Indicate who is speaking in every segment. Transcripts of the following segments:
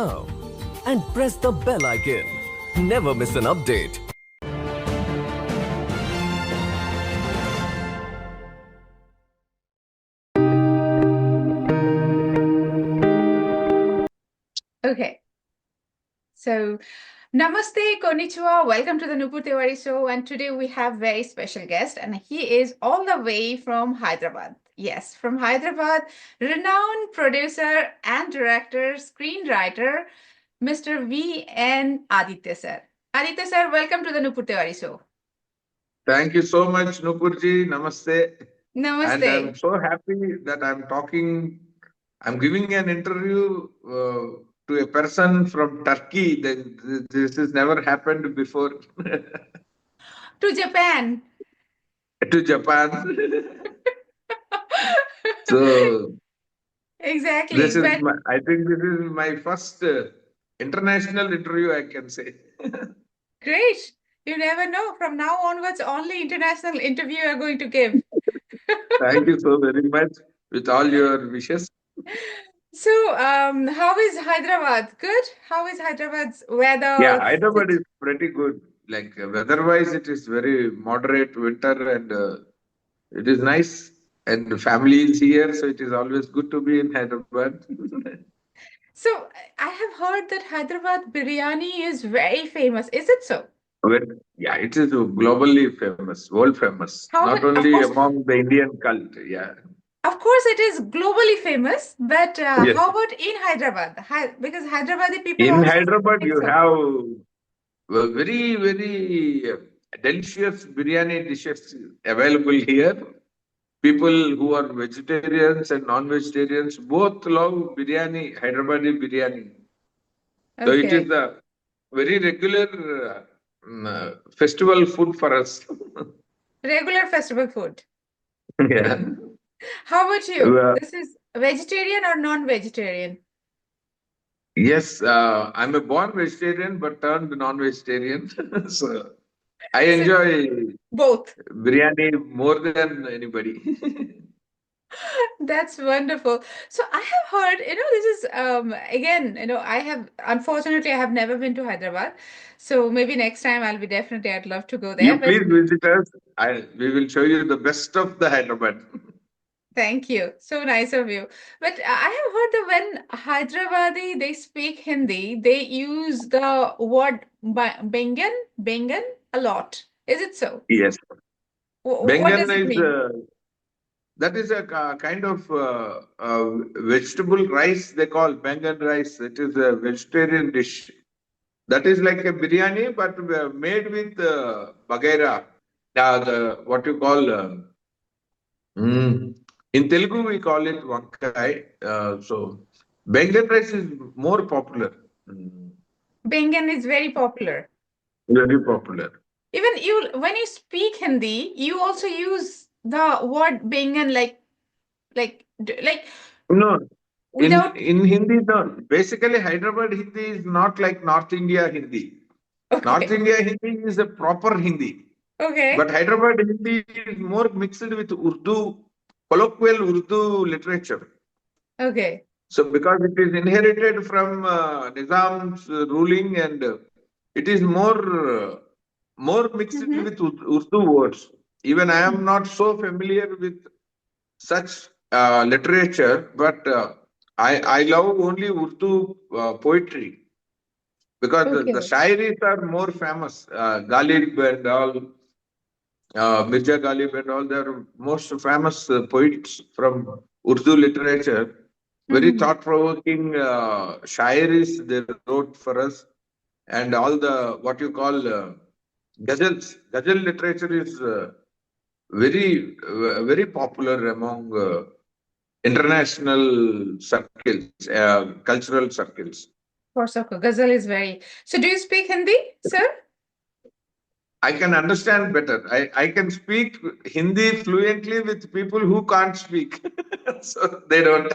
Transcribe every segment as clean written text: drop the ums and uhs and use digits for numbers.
Speaker 1: now and press the bell icon. Never miss an update.
Speaker 2: Okay. So, Namaste, konnichiwa. Welcome to the Nupur 𝗍𝗏 show. And today we have very special guest, and he is all the way from Hyderabad. Yes, from Hyderabad, renowned producer and director, screenwriter, Mr. N.Aditya sir. Aditya sir, welcome to the Nupur 𝗍𝗏 show.
Speaker 3: Thank you so much, Nupurji. Namaste.
Speaker 2: Namaste.
Speaker 3: And I'm so happy that I'm giving an interview to a person from Turkey. This has never happened before.
Speaker 2: To Japan.
Speaker 3: To Japan. So,
Speaker 2: exactly.
Speaker 3: I think this is my first international interview, I can say.
Speaker 2: Great. You never know. From now onwards, only international interview you are going to give.
Speaker 3: Thank you so very much with all your wishes.
Speaker 2: So, how is Hyderabad? Good? How is Hyderabad's weather?
Speaker 3: Yeah, Hyderabad is pretty good. Like weather-wise, it is very moderate winter and it is nice. And the family is here, so it is always good to be in Hyderabad.
Speaker 2: So, I have heard that Hyderabad biryani is very famous. Is it so?
Speaker 3: Well, yeah, it is globally famous, world famous. Not only among the Indian cult, yeah.
Speaker 2: Of course, it is globally famous, but
Speaker 3: Yes.
Speaker 2: how about in Hyderabad? Because Hyderabadi people
Speaker 3: in
Speaker 2: also
Speaker 3: Hyderabad, you
Speaker 2: so.
Speaker 3: have very, very delicious biryani dishes available here. People who are vegetarians and non-vegetarians both love biryani, Hyderabadi biryani.
Speaker 2: Okay.
Speaker 3: So it is a very regular festival food for us.
Speaker 2: Regular festival food.
Speaker 3: Yeah.
Speaker 2: How about you? This is vegetarian or non-vegetarian?
Speaker 3: Yes, I'm a born vegetarian but turned non-vegetarian. So I enjoy
Speaker 2: both
Speaker 3: biryani more than anybody.
Speaker 2: That's wonderful. So I have heard, this is again, unfortunately I have never been to Hyderabad. So maybe next time I'd love to go there.
Speaker 3: You please visit us. We will show you the best of the Hyderabad.
Speaker 2: Thank you. So nice of you. But I have heard that when Hyderabadi, they speak Hindi, they use the word Bengan a lot. Is it so?
Speaker 3: Yes.
Speaker 2: What
Speaker 3: Bengan
Speaker 2: does it mean?
Speaker 3: That is a kind of vegetable rice they call Bengan rice. It is a vegetarian dish. That is like a biryani, but made with bagaira. What you call... in Telugu, we call it wankai. So, Bengan rice is more popular.
Speaker 2: Bengan is very popular.
Speaker 3: Very popular.
Speaker 2: Even when you speak Hindi, you also use the word Bengan like
Speaker 3: no.
Speaker 2: Without...
Speaker 3: In Hindi, no. Basically, Hyderabad Hindi is not like North India Hindi. Okay. North India Hindi is a proper Hindi.
Speaker 2: Okay.
Speaker 3: But Hyderabad Hindi is more mixed with Urdu, colloquial Urdu literature.
Speaker 2: Okay.
Speaker 3: So because it is inherited from Nizam's ruling and it is more mixed with Urdu words. Even I am not so familiar with such literature, but I love only Urdu poetry because the shairis are more famous. Ghalib and all, Mirza Ghalib and all, they are most famous poets from Urdu literature. Very thought-provoking shairis they wrote for us, and all the what you call ghazals. Ghazal literature is very, very popular among international circles, cultural circles.
Speaker 2: For course, ghazal is very... So do you speak Hindi, sir?
Speaker 3: I can understand better. I can speak Hindi fluently with people who can't speak. So they don't.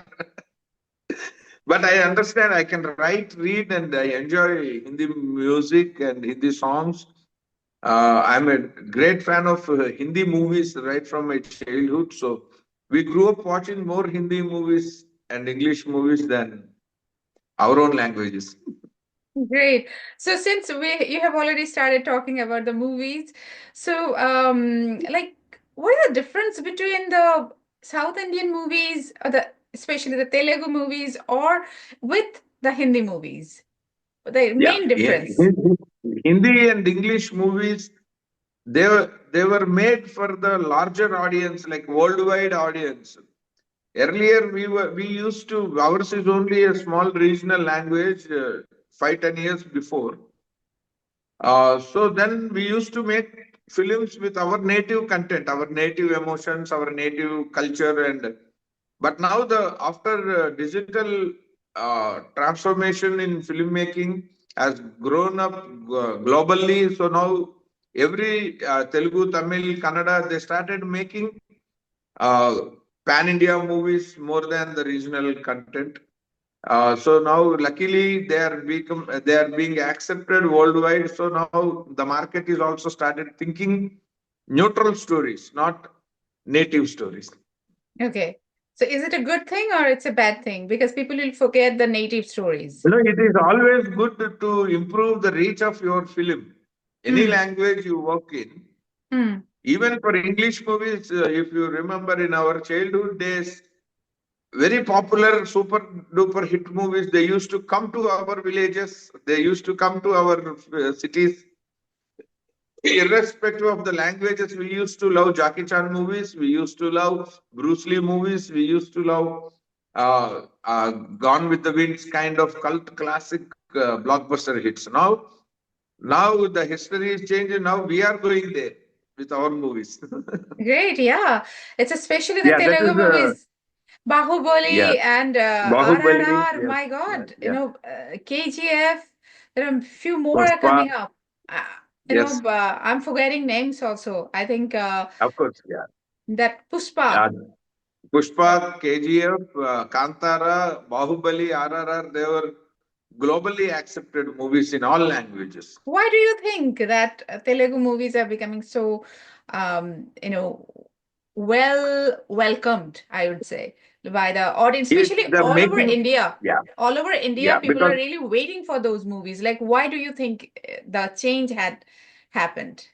Speaker 3: But I understand, I can write, read, and I enjoy Hindi music and Hindi songs. I'm a great fan of Hindi movies right from my childhood. So we grew up watching more Hindi movies and English movies than our own languages.
Speaker 2: Great. So since you have already started talking about the movies, so like what is the difference between the South Indian movies or especially the Telugu movies or with the Hindi movies? The
Speaker 3: Yeah,
Speaker 2: main
Speaker 3: yeah.
Speaker 2: difference.
Speaker 3: Hindi and English movies, they were made for the larger audience, like worldwide audience. Earlier, we used to, ours is only a small regional language, 5-10 years before. So then we used to make films with our native content, our native emotions, our native culture, but now after digital transformation in filmmaking has grown up globally. So now every Telugu, Tamil, Kannada, they started making pan-India movies more than the regional content. So now, luckily, they are being accepted worldwide. So now the market is also started thinking neutral stories, not native stories.
Speaker 2: Okay. So is it a good thing or it's a bad thing? Because people will forget the native stories.
Speaker 3: It is always good to improve the reach of your film. Any language you work in, even for English movies, if you remember in our childhood days, very popular super duper hit movies, they used to come to our villages, they used to come to our cities. Irrespective of the languages, we used to love Jackie Chan movies, we used to love Bruce Lee movies, we used to love Gone with the Winds kind of cult classic blockbuster hits. Now the history is changing. Now we are going there with our movies.
Speaker 2: Great, yeah. It's especially the
Speaker 3: Yeah, that
Speaker 2: Telugu
Speaker 3: is
Speaker 2: movies.
Speaker 3: yeah.
Speaker 2: Bahubali and
Speaker 3: Bahubali,
Speaker 2: RRR,
Speaker 3: yes,
Speaker 2: my
Speaker 3: yes,
Speaker 2: God,
Speaker 3: yes.
Speaker 2: KGF, there are a few more are
Speaker 3: Pushpa,
Speaker 2: coming up. Uh,
Speaker 3: yes,
Speaker 2: I'm forgetting names also. I think
Speaker 3: of course, yeah.
Speaker 2: that Pushpa.
Speaker 3: Uh, Pushpa, KGF, Kantara, Bahubali, RRR, they were globally accepted movies in all languages.
Speaker 2: Why do you think that Telugu movies are becoming so, well welcomed, I would say, by the audience,
Speaker 3: It's
Speaker 2: especially
Speaker 3: the
Speaker 2: all over
Speaker 3: making,
Speaker 2: India?
Speaker 3: yeah,
Speaker 2: All over India,
Speaker 3: yeah,
Speaker 2: people are
Speaker 3: because
Speaker 2: really waiting for those movies. Like, why do you think the change had happened?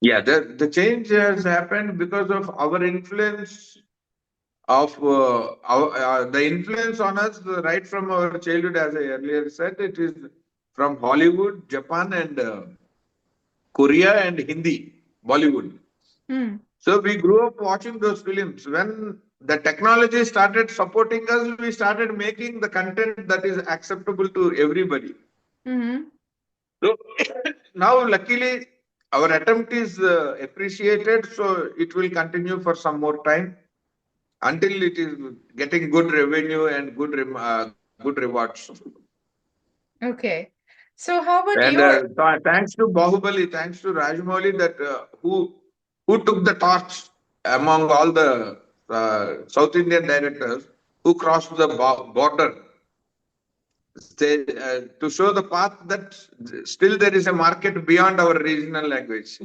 Speaker 3: yeah, the change has happened because of our influence of the influence on us right from our childhood. As I earlier said, it is from Hollywood, Japan, and Korea and Hindi, Bollywood. So we grew up watching those films. When the technology started supporting us, we started making the content that is acceptable to everybody. So now, luckily, our attempt is appreciated. So it will continue for some more time until it is getting good revenue and good rewards.
Speaker 2: Okay. So how about
Speaker 3: And
Speaker 2: your
Speaker 3: thanks to Bahubali, thanks to Rajamouli, that who took the torch among all the South Indian directors who crossed the border to show the path that still there is a market beyond our regional language.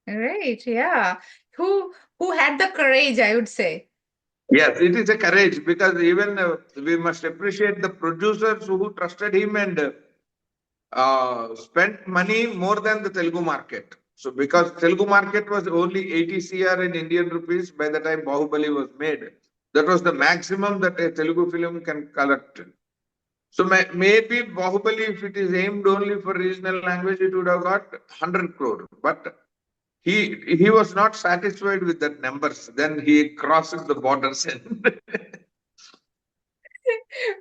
Speaker 2: right, yeah. Who had the courage, I would say.
Speaker 3: Yes, it is a courage, because even we must appreciate the producers who trusted him and spent money more than the Telugu market. So because Telugu market was only 80 CR in Indian rupees by the time Bahubali was made, that was the maximum that a Telugu film can collect. So maybe Bahubali, if it is aimed only for regional language, it would have got 100 crore. But he was not satisfied with that numbers. Then he crosses the borders and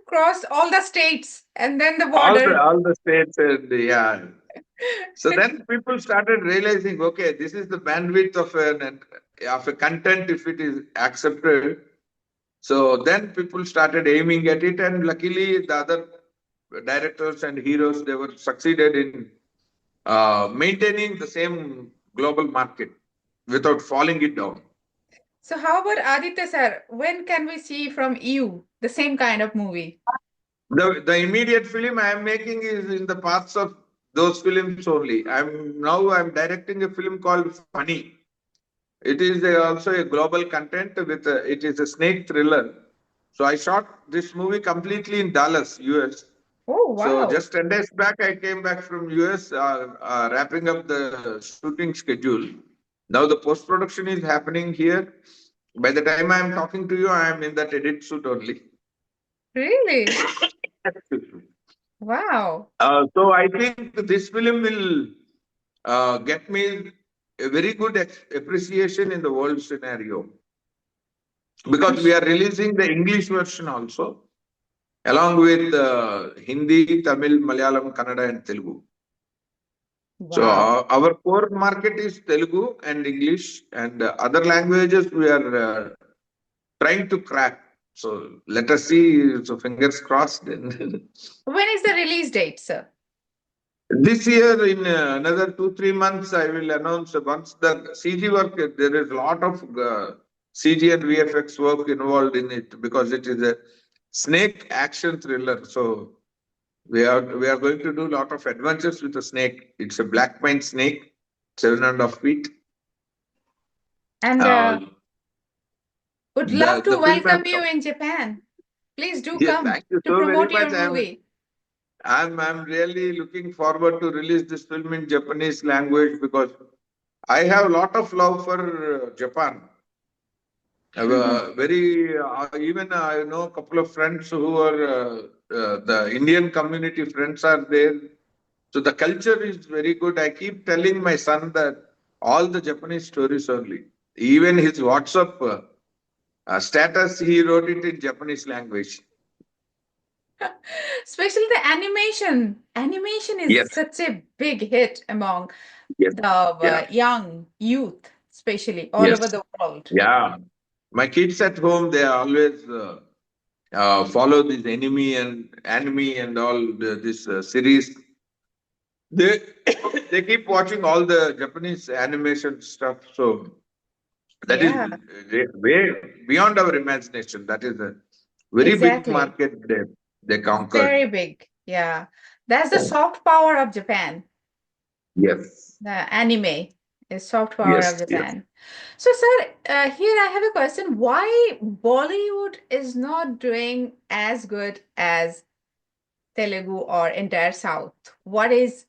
Speaker 2: Crossed all the states and then the border.
Speaker 3: all the states, and yeah. So then people started realizing, okay, this is the bandwidth of a content if it is accepted. So then people started aiming at it, and luckily the other directors and heroes, they were succeeded in maintaining the same global market without falling it down.
Speaker 2: So how about Aditya sir? When can we see from you the same kind of movie?
Speaker 3: The immediate film I am making is in the paths of those films only. I'm directing a film called Funny. It is also a global content with it is a snake thriller. So I shot this movie completely in Dallas, US.
Speaker 2: Oh,
Speaker 3: So
Speaker 2: wow.
Speaker 3: just 10 days back, I came back from US, wrapping up the shooting schedule. Now the post-production is happening here. By the time I am talking to you, I am in that edit suit only.
Speaker 2: Really? Wow.
Speaker 3: So I think this film will get me a very good appreciation in the world scenario. Because we are releasing the English version also, along with Hindi, Tamil, Malayalam, Kannada, and Telugu. So
Speaker 2: Wow.
Speaker 3: our core market is Telugu and English, and other languages we are trying to crack. So let us see. So fingers crossed.
Speaker 2: When is the release date, sir?
Speaker 3: This year, in another 2-3 months, I will announce once the CG work. There is a lot of CG and VFX work involved in it because it is a snake action thriller. So we are going to do a lot of adventures with the snake. It's a black pine snake, 7.5 feet.
Speaker 2: And would love to
Speaker 3: the film
Speaker 2: welcome
Speaker 3: has
Speaker 2: you
Speaker 3: come.
Speaker 2: in Japan. Please do
Speaker 3: Yes,
Speaker 2: come
Speaker 3: thank you
Speaker 2: to
Speaker 3: so very
Speaker 2: promote your
Speaker 3: much.
Speaker 2: movie.
Speaker 3: I'm really looking forward to release this film in Japanese language because I have a lot of love for Japan. Even I know a couple of friends who are the Indian community friends are there. So the culture is very good. I keep telling my son that all the Japanese stories only. Even his WhatsApp status, he wrote it in Japanese language.
Speaker 2: Especially the animation. Animation is
Speaker 3: Yes,
Speaker 2: such a big hit among
Speaker 3: yes,
Speaker 2: the
Speaker 3: yeah,
Speaker 2: young youth, especially all
Speaker 3: yes,
Speaker 2: over the world.
Speaker 3: yeah. My kids at home, they always follow this anime and all this series. They they keep watching all the Japanese animation stuff. So that is
Speaker 2: Yeah,
Speaker 3: way beyond our imagination. That is a very big
Speaker 2: exactly.
Speaker 3: market they conquered.
Speaker 2: Very big. Yeah. That's the soft power of Japan.
Speaker 3: Yes,
Speaker 2: The anime is soft power of
Speaker 3: yes, yes.
Speaker 2: Japan. So, sir, here I have a question. Why Bollywood is not doing as good as Telugu or entire South? Why is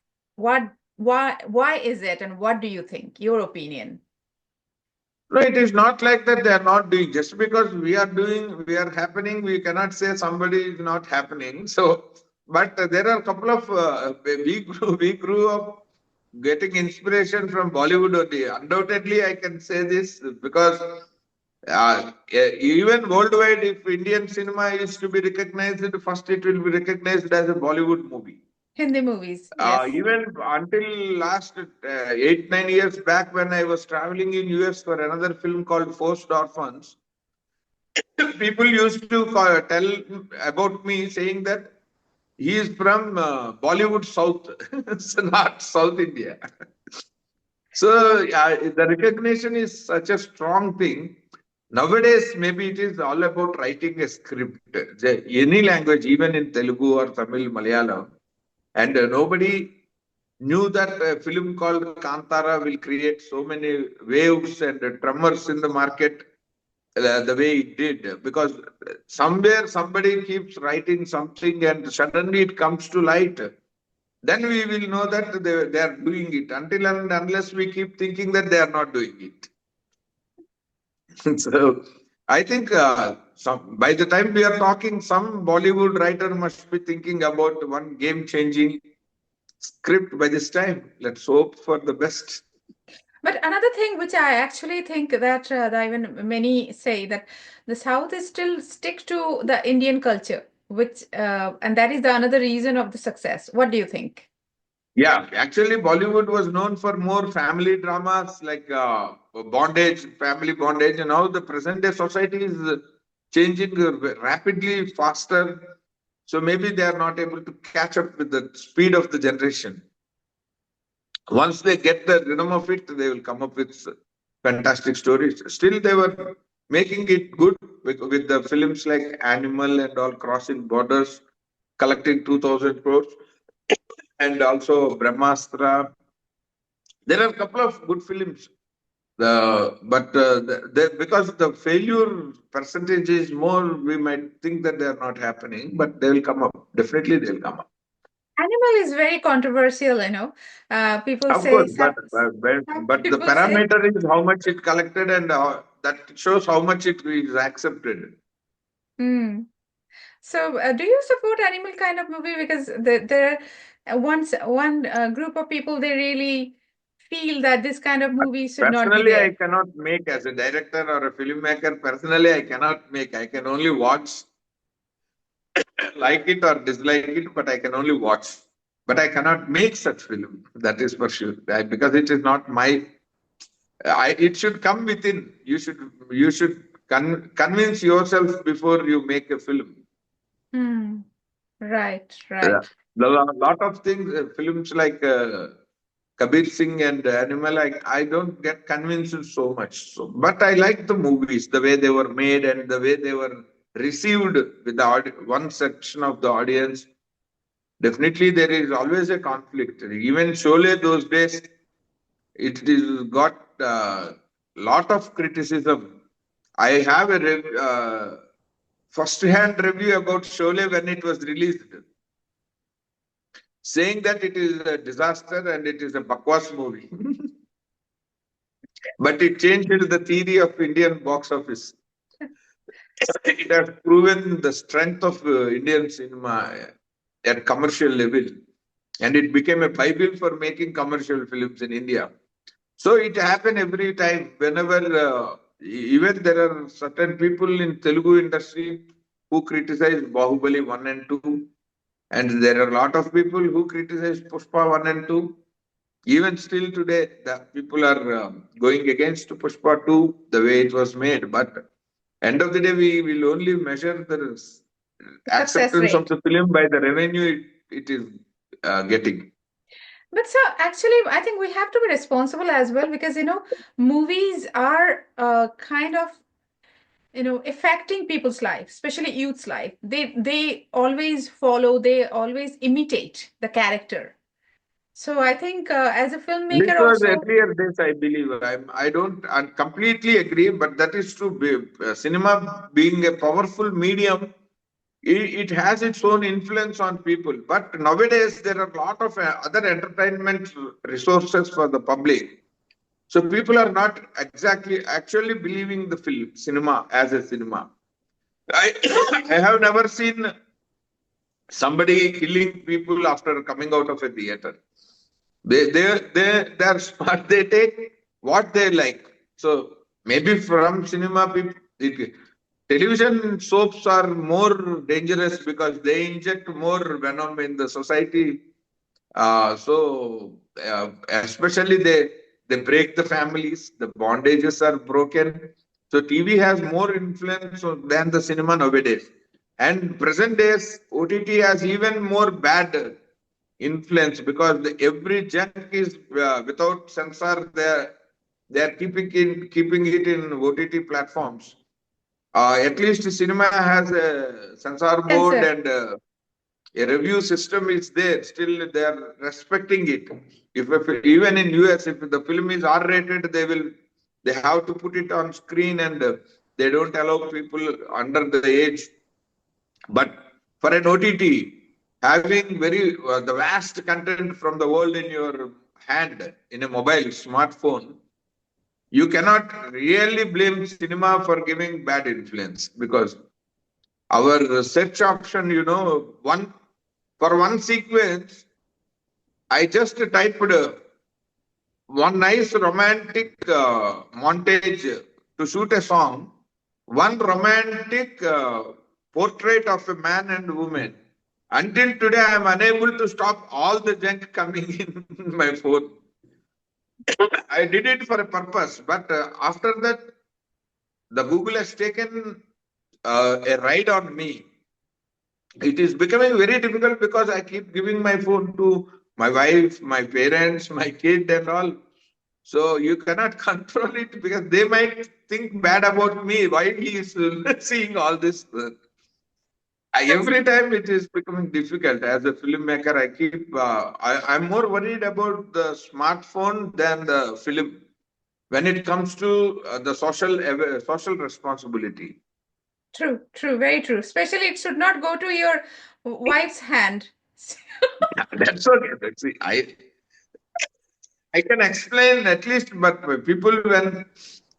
Speaker 2: it, and what do you think? Your opinion?
Speaker 3: No, it is not like that they are not doing. Just because we are doing, we are happening, we cannot say somebody is not happening. So, but there are a couple of, we grew up getting inspiration from Bollywood only. Undoubtedly, I can say this because even worldwide, if Indian cinema is to be recognized, first it will be recognized as a Bollywood movie.
Speaker 2: Hindi movies, yes.
Speaker 3: Even until last 8-9 years back, when I was traveling in US for another film called Forced Orphans, people used to tell about me saying that he is from Bollywood South, so not South India. So the recognition is such a strong thing. Nowadays, maybe it is all about writing a script, any language, even in Telugu or Tamil, Malayalam. And nobody knew that a film called Kantara will create so many waves and tremors in the market the way it did. Because somewhere somebody keeps writing something and suddenly it comes to light. Then we will know that they are doing it. Until and unless we keep thinking that they are not doing it. So I think by the time we are talking, some Bollywood writer must be thinking about one game-changing script by this time. Let's hope for the best.
Speaker 2: But another thing which I actually think that even many say that the South is still stick to the Indian culture, which and that is the another reason of the success. What do you think?
Speaker 3: Yeah, actually, Bollywood was known for more family dramas like bondage, family bondage, and now the present day society is changing rapidly faster. So maybe they are not able to catch up with the speed of the generation. Once they get the rhythm of it, they will come up with fantastic stories. Still, they were making it good with the films like Animal and all crossing borders, collecting 2,000 crores. And also Brahmastra. There are a couple of good films. Because the failure percentage is more, we might think that they are not happening, but they will come up. Definitely, they'll come up.
Speaker 2: Animal is very controversial, people
Speaker 3: Of
Speaker 2: say
Speaker 3: course,
Speaker 2: some
Speaker 3: but the
Speaker 2: people say.
Speaker 3: parameter is how much it collected, and that shows how much it is accepted.
Speaker 2: Hmm. So, do you support animal kind of movie? Because there one group of people, they really feel that this kind of movie should not be
Speaker 3: Personally, I
Speaker 2: there.
Speaker 3: cannot make as a director or a filmmaker. Personally, I cannot make. I can only watch, like it or dislike it, but I can only watch. But I cannot make such film. That is for sure. Because it is not my. It should come within. You should convince yourself before you make a film.
Speaker 2: Hmm. Right,
Speaker 3: Yeah.
Speaker 2: right.
Speaker 3: There are a lot of things, films like 𝗘𝗵𝗵 and Animal, I don't get convinced so much. So, but I like the movies, the way they were made and the way they were received with the one section of the audience. Definitely, there is always a conflict. Even Sholay those days, it is got lot of criticism. I have a first-hand review about Sholay when it was released, saying that it is a disaster and it is a bakwas movie. But it changed the theory of Indian box office. It has proven the strength of Indian cinema at commercial level. And it became a Bible for making commercial films in India. So it happened every time. Whenever, even there are certain people in Telugu industry who criticize Bahubali 1 and 2. And there are a lot of people who criticize Pushpa 1 and 2. Even still today, the people are going against Pushpa 2, the way it was made. But end of the day, we will only measure the
Speaker 2: Success
Speaker 3: acceptance of
Speaker 2: rate.
Speaker 3: the film by the revenue it is getting.
Speaker 2: But so actually, I think we have to be responsible as well, because movies are kind of affecting people's life, especially youth's life. They always follow, they always imitate the character. So I think as a
Speaker 3: This
Speaker 2: filmmaker
Speaker 3: was
Speaker 2: also.
Speaker 3: earlier days, I believe. I don't completely agree, but that is true. Cinema being a powerful medium, it has its own influence on people. But nowadays, there are a lot of other entertainment resources for the public. So people are not actually believing the film, cinema as a cinema. I, I have never seen somebody killing people after coming out of a theater. They are smart. They take what they like. So maybe from cinema, television soaps are more dangerous because they inject more venom in the society. Especially they break the families. The bondages are broken. So TV has more influence than the cinema nowadays. And present days, OTT has even more bad influence because every junk is without censor. They are keeping it in OTT platforms. At least cinema has a censor board
Speaker 2: Censor.
Speaker 3: and a review system is there. Still, they are respecting it. If even in US, if the film is R-rated, they have to put it on screen and they don't allow people under the age. But for an OTT, having the vast content from the world in your hand in a mobile smartphone, you cannot really blame cinema for giving bad influence because our search option, for one sequence, I just typed one nice romantic montage to shoot a song, one romantic portrait of a man and woman. Until today, I am unable to stop all the junk coming in my phone. I did it for a purpose, but after that, the Google has taken a ride on me. It is becoming very difficult because I keep giving my phone to my wife, my parents, my kid and all. So you cannot control it because they might think bad about me. Why he is seeing all this? Every time it is becoming difficult. As a filmmaker, I'm more worried about the smartphone than the film. when it comes to the social responsibility.
Speaker 2: True, true, very true. Especially it should not go to your wife's hand.
Speaker 3: That's okay. See, I can explain at least, but people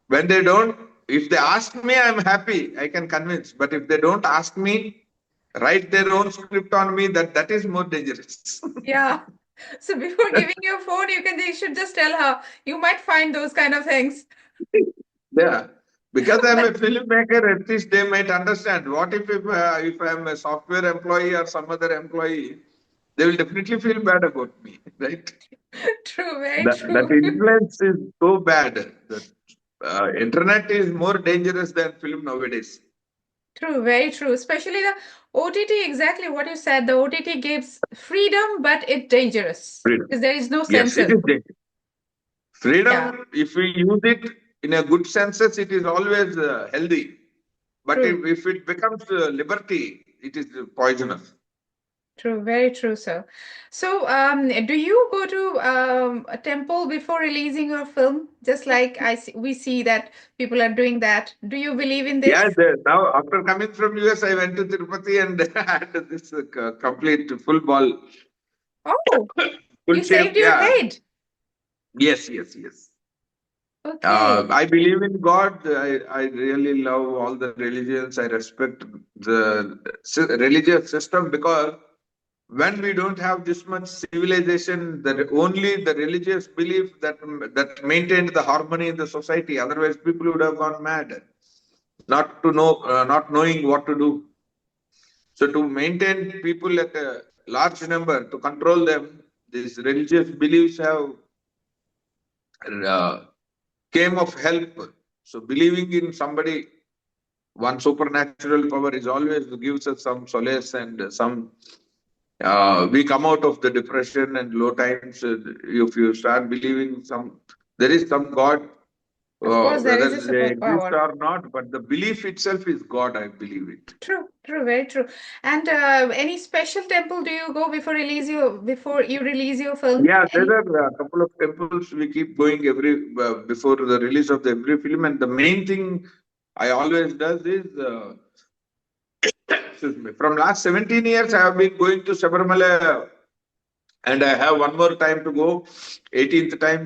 Speaker 3: when they don't, if they ask me, I'm happy. I can convince. But if they don't ask me, write their own script on me, that is more dangerous.
Speaker 2: Yeah. So before giving your phone, you should just tell her. You might find those kind of things.
Speaker 3: Yeah, because I'm a filmmaker, at least they might understand. What if I'm a software employee or some other employee, they will definitely feel bad about me, right?
Speaker 2: True, very
Speaker 3: That
Speaker 2: true.
Speaker 3: influence is so bad that internet is more dangerous than film nowadays.
Speaker 2: True, very true. Especially the OTT, exactly what you said. The OTT gives freedom, but it's dangerous
Speaker 3: Freedom.
Speaker 2: because there is no
Speaker 3: Yes, it
Speaker 2: censor.
Speaker 3: is dangerous. Freedom,
Speaker 2: Yeah,
Speaker 3: if we use it in a good senses, it is always healthy. But
Speaker 2: true,
Speaker 3: if it becomes liberty, it is poisonous.
Speaker 2: true, very true, sir. So, do you go to a temple before releasing your film? Just like we see that people are doing that. Do you believe in
Speaker 3: Yeah,
Speaker 2: this?
Speaker 3: now after coming from US, I went to Tirupati and had this complete full ball,
Speaker 2: Oh,
Speaker 3: full
Speaker 2: you saved
Speaker 3: shape.
Speaker 2: your
Speaker 3: Yeah,
Speaker 2: head.
Speaker 3: yes.
Speaker 2: Okay.
Speaker 3: I believe in God. I really love all the religions. I respect the religious system because when we don't have this much civilization, that only the religious belief that maintained the harmony in the society. Otherwise, people would have gone mad, not knowing what to do. So to maintain people at a large number, to control them, these religious beliefs have uh, came of help. So believing in somebody, one supernatural power is always gives us some solace and some. We come out of the depression and low times if you start believing there is some God,
Speaker 2: Of course, there
Speaker 3: whether
Speaker 2: is a
Speaker 3: they exist
Speaker 2: superpower.
Speaker 3: or not, but the belief itself is God. I believe it.
Speaker 2: True, true, very true. And any special temple do you go before you release your film?
Speaker 3: Yeah, there
Speaker 2: Any?
Speaker 3: are a couple of temples we keep going every before the release of every film, and the main thing I always does is excuse me. From last 17 years, I have been going to Sabarimala, and I have one more time to go. 18th time,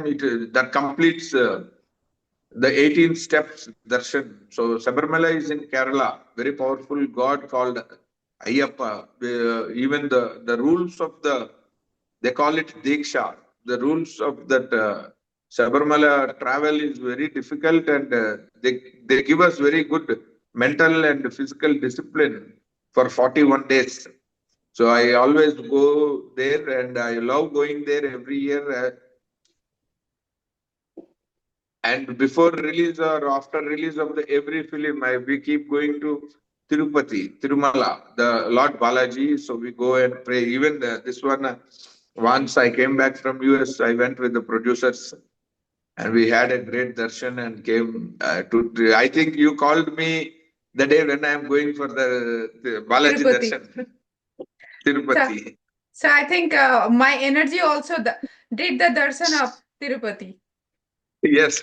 Speaker 3: that completes the 18 steps darshan. So Sabarimala is in Kerala, very powerful god called 𝗀𝗵𝗂. Even the rules of they call it Diksha. The rules of that Sabarimala travel is very difficult, and they give us very good mental and physical discipline for 41 days. So I always go there, and I love going there every year. And before release or after release of every film, we keep going to Tirupati, Tirumala, the Lord Balaji. So we go and pray. Even this one, once I came back from US, I went with the producers and we had a great darshan and came I think you called me the day when I am going for the Balaji
Speaker 2: Tirupati.
Speaker 3: darshan,
Speaker 2: So,
Speaker 3: Tirupati.
Speaker 2: so I think my energy also did the darshan of Tirupati.
Speaker 3: Yes.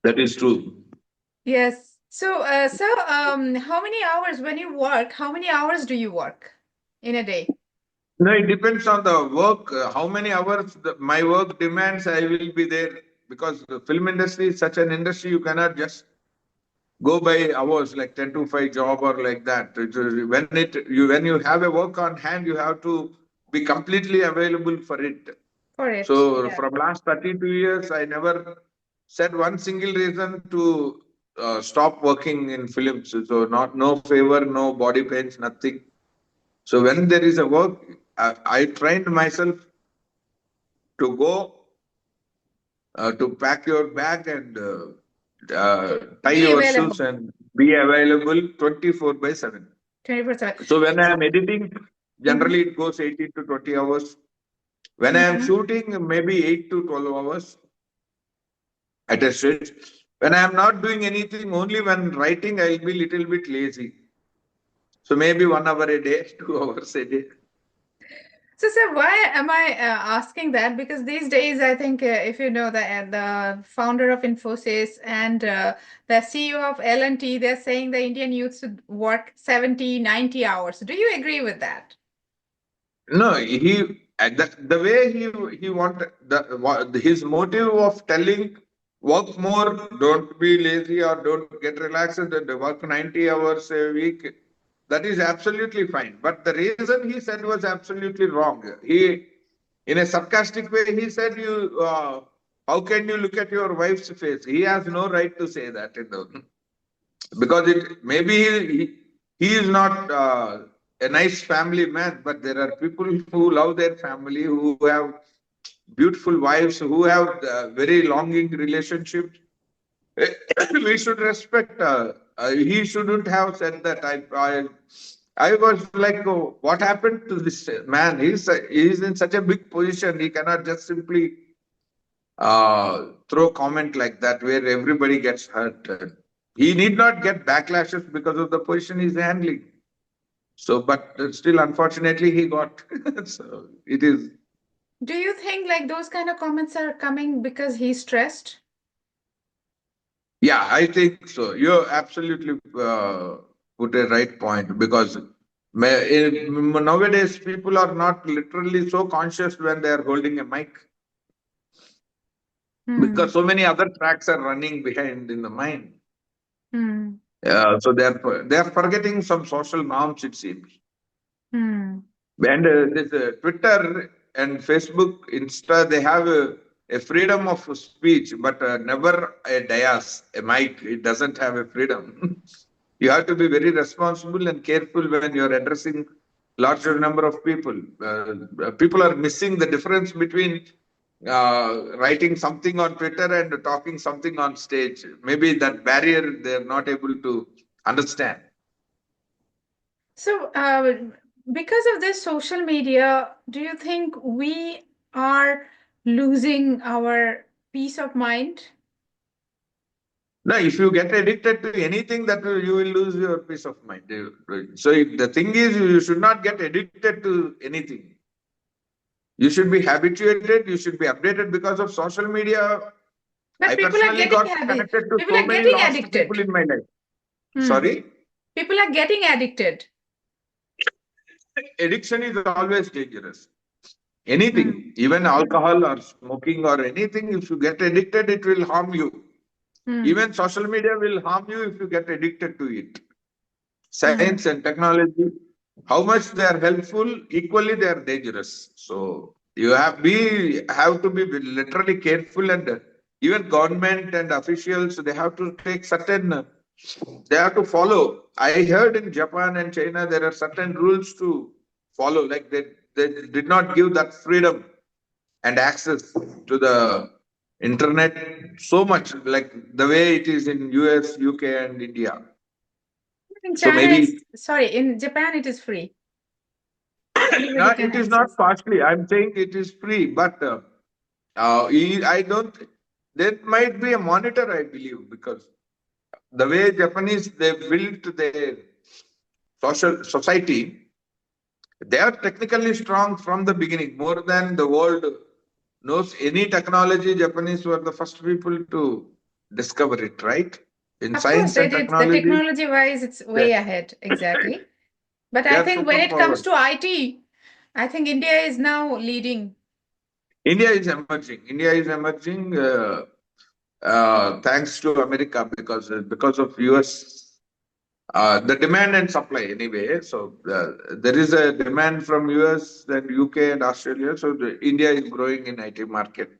Speaker 3: That is true.
Speaker 2: Yes. So, how many hours when you work? How many hours do you work in a day?
Speaker 3: No, it depends on the work. How many hours my work demands, I will be there. Because the film industry is such an industry, you cannot just go by hours like 10 to 5 job or like that. When you have a work on hand, you have to be completely available for it.
Speaker 2: For it,
Speaker 3: So
Speaker 2: yeah.
Speaker 3: from last 32 years, I never said one single reason to stop working in films. So no favor, no body pains, nothing. So when there is a work, I trained myself to go to pack your bag and tie
Speaker 2: Be
Speaker 3: your
Speaker 2: available
Speaker 3: shoes and be available 24/7.
Speaker 2: 24/7.
Speaker 3: So when I am editing,
Speaker 2: Mm-hmm.
Speaker 3: generally it goes 18 to 20 hours. When I am
Speaker 2: Mm-hmm.
Speaker 3: shooting, maybe 8 to 12 hours at a stretch. When I am not doing anything, only when writing, I will be little bit lazy. So maybe 1 hour a day, 2 hours a day.
Speaker 2: So, sir, why am I asking that? Because these days, I think if you know the founder of Infosys and the CEO of L&T, they're saying the Indian youth should work 70, 90 hours. Do you agree with that?
Speaker 3: No, the way he wanted his motive of telling work more, don't be lazy or don't get relaxed and work 90 hours a week. That is absolutely fine. But the reason he said was absolutely wrong. In a sarcastic way, he said, how can you look at your wife's face? He has no right to say that, because maybe he is not a nice family man, but there are people who love their family, who have beautiful wives, who have very longing relationships. We should respect. He shouldn't have said that. I was like, oh, what happened to this man? He's in such a big position. He cannot just simply throw comment like that where everybody gets hurt. He need not get backlashes because of the position he's handling. So, but still, unfortunately, he got. So it is.
Speaker 2: Do you think like those kind of comments are coming because he's stressed?
Speaker 3: Yeah, I think so. You absolutely put a right point, because nowadays people are not literally so conscious when they are holding a mic, because so many other tracks are running behind in the mind. So they are forgetting some social norms, it seems. And this Twitter and Facebook, Insta, they have a freedom of speech, but never a dais, a mic. It doesn't have a freedom. You have to be very responsible and careful when you're addressing larger number of people. People are missing the difference between writing something on Twitter and talking something on stage. Maybe that barrier they're not able to understand.
Speaker 2: So, because of this social media, do you think we are losing our peace of mind?
Speaker 3: No, if you get addicted to anything, that you will lose your peace of mind. So the thing is, you should not get addicted to anything. You should be habituated. You should be updated. Because of social media,
Speaker 2: But
Speaker 3: I
Speaker 2: people are
Speaker 3: personally
Speaker 2: getting
Speaker 3: got connected to
Speaker 2: people
Speaker 3: so
Speaker 2: are
Speaker 3: many
Speaker 2: getting
Speaker 3: lost
Speaker 2: addicted.
Speaker 3: people in my life. Sorry?
Speaker 2: People are getting addicted.
Speaker 3: Addiction is always dangerous. Anything, even alcohol or smoking or anything, if you get addicted, it will harm you. Even social media will harm you if you get addicted to it. Science and technology, how much they are helpful, equally they are dangerous. So you have to be literally careful, and even government and officials, they have to take certain, they have to follow. I heard in Japan and China there are certain rules to follow, like they did not give that freedom and access to the internet so much, like the way it is in US, UK and India.
Speaker 2: In
Speaker 3: So
Speaker 2: China,
Speaker 3: maybe
Speaker 2: in Japan, it is free.
Speaker 3: no, it is not costly. I'm saying it is free, but I don't. There might be a monitor, I believe, because the way Japanese, they built their social society, they are technically strong from the beginning, more than the world knows any technology. Japanese were the first people to discover it, right? In
Speaker 2: Of
Speaker 3: science
Speaker 2: course, they
Speaker 3: and
Speaker 2: did. The
Speaker 3: technology,
Speaker 2: technology-wise, it's way ahead. Exactly. But
Speaker 3: they
Speaker 2: I
Speaker 3: are
Speaker 2: think
Speaker 3: super
Speaker 2: when it comes
Speaker 3: powered.
Speaker 2: to IT, I think India is now leading.
Speaker 3: India is emerging. India is emerging thanks to America, because of US, the demand and supply anyway. So there is a demand from US and UK and Australia. So India is growing in IT market.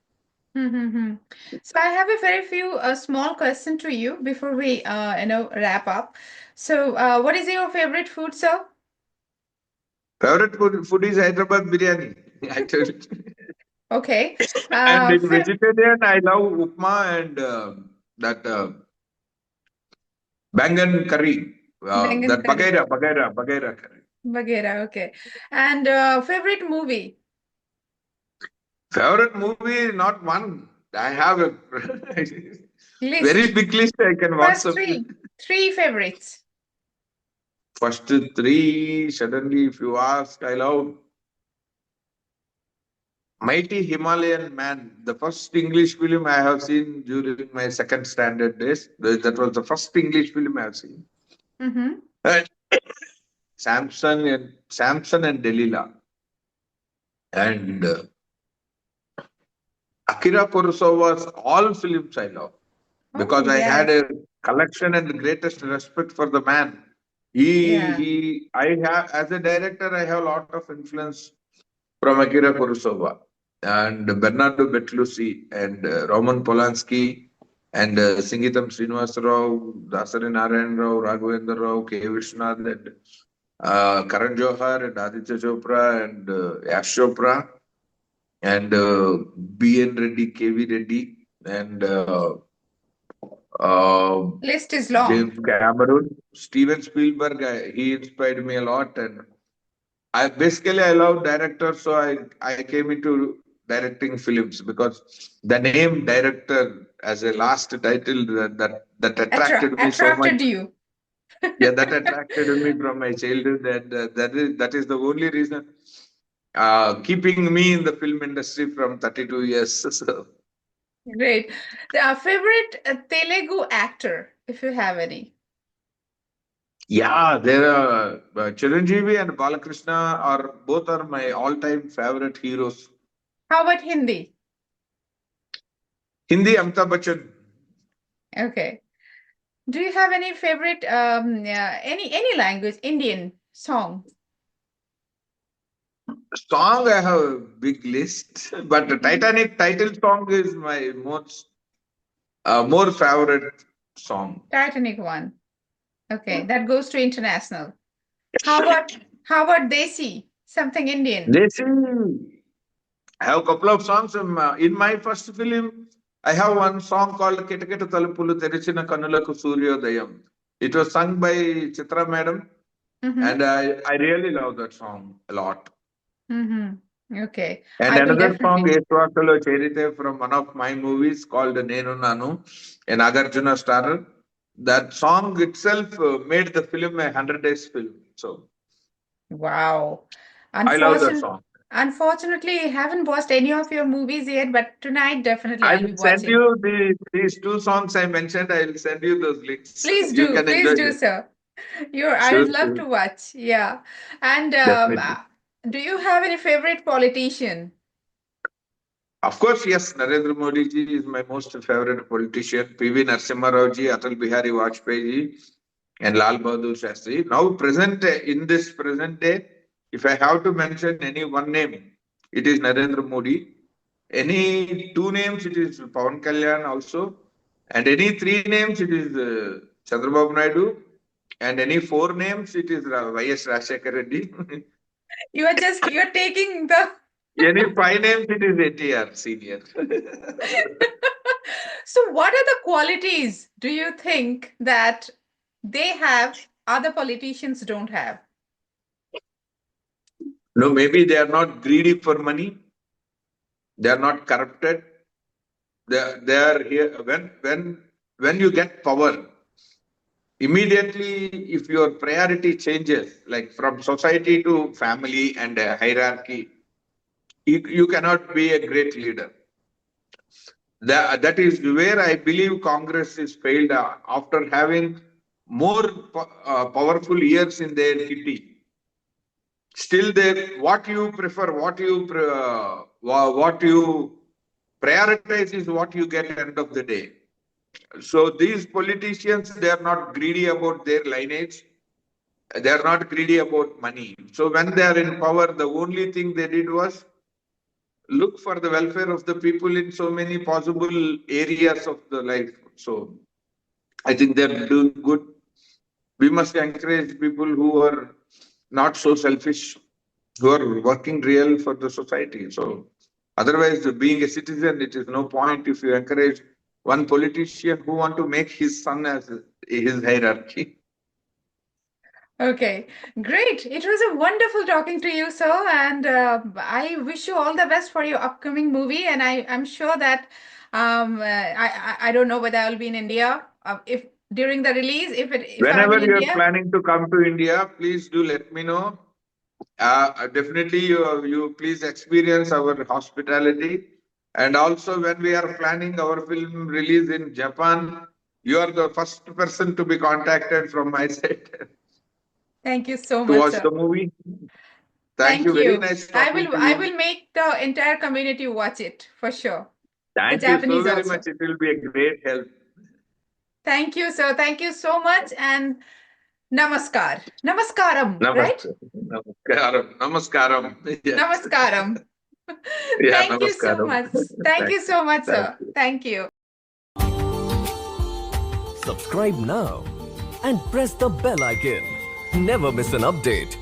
Speaker 2: So I have a very few small question to you before we wrap up. So what is your favorite food, sir?
Speaker 3: Favorite food is Hyderabad biryani. I told you.
Speaker 2: Okay.
Speaker 3: And in vegetarian, I love upma and that bangan curry.
Speaker 2: Bengal
Speaker 3: That
Speaker 2: curry.
Speaker 3: bagaira curry.
Speaker 2: Bagheera, okay. And favorite movie?
Speaker 3: Favorite movie, not one. I have a very
Speaker 2: List.
Speaker 3: big list. I can
Speaker 2: First
Speaker 3: WhatsApp you.
Speaker 2: three favorites.
Speaker 3: First three, suddenly, if you ask, I love Mighty Himalayan Man, the first English film I have seen during my second standard days. That was the first English film I have seen.
Speaker 2: Mm-hmm.
Speaker 3: And Samson and Delilah. And Akira Kurosawa's all films I love. Because
Speaker 2: Oh,
Speaker 3: I had
Speaker 2: yes.
Speaker 3: a collection and the greatest respect for the man.
Speaker 2: Yeah.
Speaker 3: I have, as a director, I have a lot of influence from Akira Kurosawa and Bernardo Bertolucci and Roman Polanski and Singitam Srinivasa Rao, Dasari Narayan Rao, Raghavendra Rao, K. Vishwanath and Karan Johar and Aditya Chopra and Yash Chopra and B.N. Reddy, K.V. Reddy and
Speaker 2: List is long.
Speaker 3: James Cameron, Steven Spielberg, he inspired me a lot. And I love directors, so I came into directing films because the name director as a last title that attracted me so much.
Speaker 2: Attracted you.
Speaker 3: Yeah, that attracted me from my childhood, and that is the only reason keeping me in the film industry from 32 years. So.
Speaker 2: Great. Favorite Telugu actor, if you have any.
Speaker 3: Yeah, there are Chiranjeevi and Balakrishna are both are my all-time favorite heroes.
Speaker 2: How about Hindi?
Speaker 3: Hindi, Amitabh Bachchan.
Speaker 2: Okay. Do you have any favorite any language Indian song?
Speaker 3: Song, I have a big list, but the Titanic title song is my most more favorite song.
Speaker 2: Titanic one. Okay, that goes to international. How about 𝗚DC? Something Indian.
Speaker 3: 𝗚cie. I have a couple of songs in my first film. I have one song called 𝗘𝗅𝗰𝗵𝗃𝗃 తెరిచిన కన్నులకు సూర్యోదయం. It was sung by Chitra madam, and I really love that song a lot.
Speaker 2: Okay.
Speaker 3: And
Speaker 2: I will
Speaker 3: another song,
Speaker 2: definitely.
Speaker 3: 𝗚𝗚 from one of my movies called Nenu Nanu, an Nagarjuna starrer. That song itself made the film a 100 days film. So
Speaker 2: Wow.
Speaker 3: I love that song.
Speaker 2: Unfortunately, I haven't watched any of your movies yet, but tonight definitely
Speaker 3: I
Speaker 2: I'll be
Speaker 3: will send
Speaker 2: watching.
Speaker 3: you these two songs I mentioned. I will send you those links.
Speaker 2: Please
Speaker 3: You
Speaker 2: do,
Speaker 3: can
Speaker 2: please
Speaker 3: enjoy
Speaker 2: do,
Speaker 3: it.
Speaker 2: sir. I
Speaker 3: Sure,
Speaker 2: would love
Speaker 3: sure.
Speaker 2: to watch. Yeah. And
Speaker 3: Definitely.
Speaker 2: do you have any favorite politician?
Speaker 3: Of course, yes, Narendra Modi ji is my most favorite politician. P.V. Narasimha Rao ji, Atal Bihari Vajpayee ji, and Lal Bahadur Shastri. Now, in this present day, if I have to mention any one name, it is Narendra Modi. Any two names, it is Pawan Kalyan also. And any three names, it is Chandrababu Naidu. And any four names, it is Y.S. Rajshekar Reddy.
Speaker 2: You're taking the
Speaker 3: Any five names, it is ATR senior.
Speaker 2: So what are the qualities do you think that they have other politicians don't have?
Speaker 3: No, maybe they are not greedy for money. They are not corrupted. They are here when you get power. Immediately, if your priority changes, like from society to family and hierarchy, you cannot be a great leader. That is where I believe Congress is failed after having more powerful years in their kitty. Still, what you prefer, what you prioritize is what you get at the end of the day. So these politicians, they are not greedy about their lineage. They are not greedy about money. So when they are in power, the only thing they did was look for the welfare of the people in so many possible areas of the life. So I think they're doing good. We must encourage people who are not so selfish, who are working real for the society. So otherwise, being a citizen, it is no point if you encourage one politician who want to make his son as his hierarchy.
Speaker 2: Okay, great. It was a wonderful talking to you, sir, and I wish you all the best for your upcoming movie. And I'm sure that I don't know whether I'll be in India if during the release. If I'm
Speaker 3: Whenever
Speaker 2: in
Speaker 3: you're
Speaker 2: India,
Speaker 3: planning to come to India, please do let me know. Definitely, you please experience our hospitality. And also, when we are planning our film release in Japan, you are the first person to be contacted from my side
Speaker 2: Thank you so
Speaker 3: to
Speaker 2: much,
Speaker 3: watch
Speaker 2: sir.
Speaker 3: the movie. Thank you. Very nice
Speaker 2: I
Speaker 3: talking to
Speaker 2: I
Speaker 3: you.
Speaker 2: will make the entire community watch it for sure.
Speaker 3: Thank
Speaker 2: The
Speaker 3: you so
Speaker 2: Japanese
Speaker 3: very
Speaker 2: also.
Speaker 3: much. It will be a great help.
Speaker 2: Thank you, sir. Thank you so much. And namaskar. Namaskaram, right?
Speaker 3: Namaskaram. Namaskaram. Yeah.
Speaker 2: Namaskaram.
Speaker 3: Yeah,
Speaker 2: Thank you so
Speaker 3: namaskaram.
Speaker 2: much. Thank you so much,
Speaker 3: Thank
Speaker 2: sir.
Speaker 3: you.
Speaker 2: Thank you.
Speaker 1: Subscribe now and press the bell icon. Never miss an update.